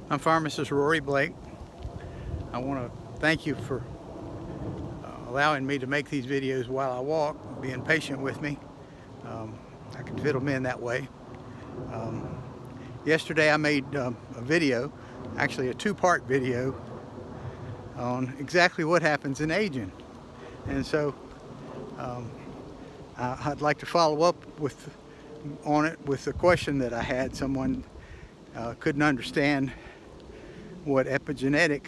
I'm Pharmacist Rory Blake. I want to thank you for allowing me to make these videos while I walk, being patient with me. I can fit them in that way. Yesterday I made a video, actually a two-part video, on exactly what happens in aging. And so I'd like to follow up on it with the question that I had. Someone couldn't understand what epigenetic,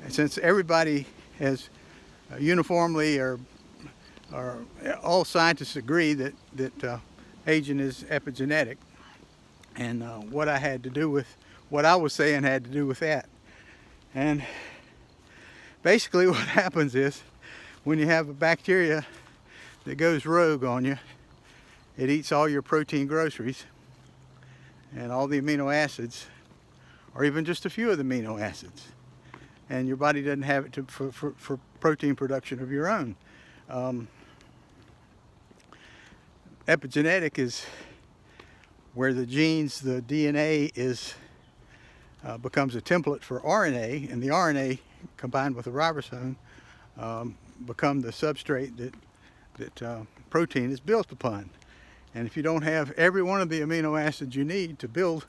since everybody has uniformly, or all scientists agree that aging is epigenetic, and what I was saying had to do with that. And basically what happens is, when you have a bacteria that goes rogue on you, it eats all your protein groceries and all the amino acids, or even just a few of the amino acids, and your body doesn't have it for protein production of your own. Epigenetic is where the genes, the DNA becomes a template for RNA, and the RNA combined with the ribosome become the substrate that protein is built upon. And if you don't have every one of the amino acids you need to build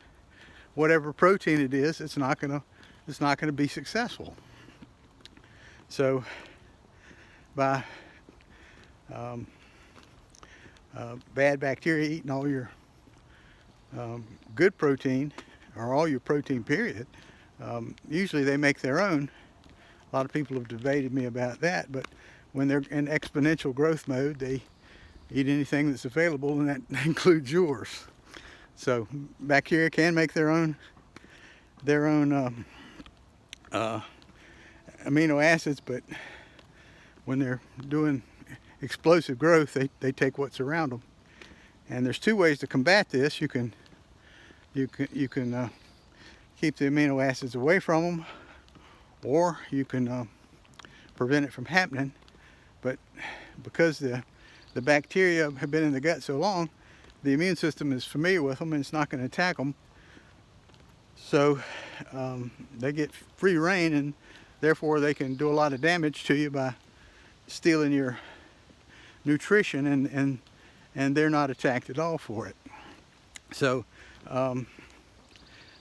whatever protein it is, it's not going to be successful. So by bad bacteria eating all your good protein, or all your protein period, usually they make their own. A lot of people have debated me about that, but when they're in exponential growth mode, they eat anything that's available, and that includes yours. So bacteria can make their own amino acids, but when they're doing explosive growth, they take what's around them. And there's two ways to combat this. You can keep the amino acids away from them, or you can prevent it from happening. But because the bacteria have been in the gut so long, the immune system is familiar with them, and it's not going to attack them. So they get free rein, and therefore they can do a lot of damage to you by stealing your nutrition, and they're not attacked at all for it. So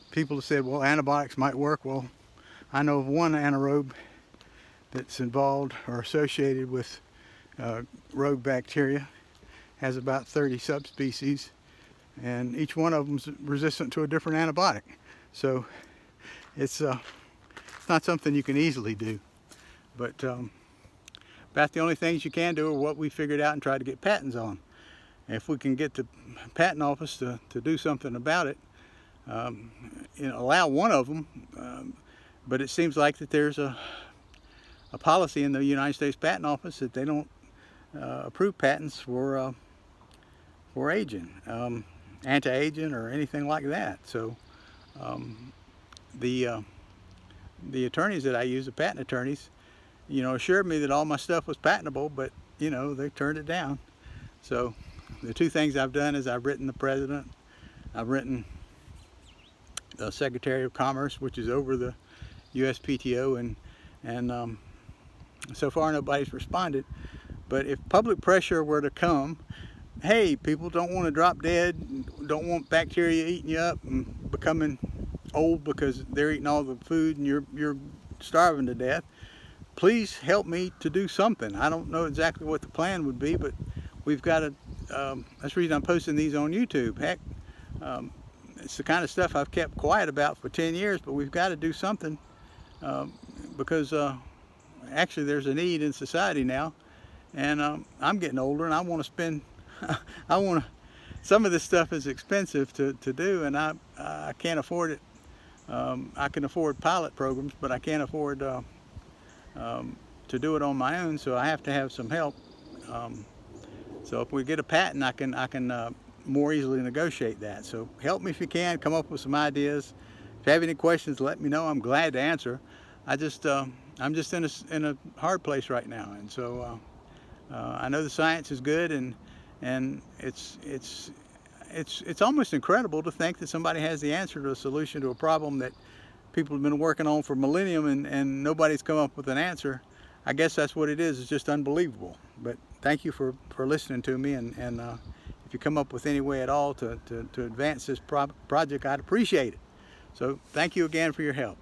people have said, well, antibiotics might work. Well, I know of one anaerobe that's involved or associated with rogue bacteria, has about 30 subspecies, and each one of them is resistant to a different antibiotic. So it's not something you can easily do. But about the only things you can do are what we figured out and tried to get patents on. And if we can get the patent office to do something about it, allow one of them, but it seems like that there's a policy in the United States Patent Office that they don't approve patents for aging, anti-aging, or anything like that. So the attorneys that I use, the patent attorneys, assured me that all my stuff was patentable, but they turned it down. So the two things I've done is I've written the president, I've written the Secretary of Commerce, which is over the USPTO, and so far nobody's responded. But if public pressure were to come, hey, people don't want to drop dead, don't want bacteria eating you up and becoming old because they're eating all the food and you're starving to death, please help me to do something. I don't know exactly what the plan would be, but we've got to, that's the reason I'm posting these on YouTube. Heck, it's the kind of stuff I've kept quiet about for 10 years, but we've got to do something because actually there's a need in society now, and I'm getting older, and I want to spend, some of this stuff is expensive to do, and I can't afford it. I can afford pilot programs, but I can't afford to do it on my own, so I have to have some help. So if we get a patent, I can more easily negotiate that. So help me if you can, come up with some ideas. If you have any questions, let me know. I'm glad to answer. I'm just in a hard place right now, and so I know the science is good, and it's it's almost incredible to think that somebody has the answer to a solution to a problem that people have been working on for millennium, and nobody's come up with an answer. I guess that's what it is. It's just unbelievable. But thank you for listening to me, and if you come up with any way at all to advance this project, I'd appreciate it. So thank you again for your help.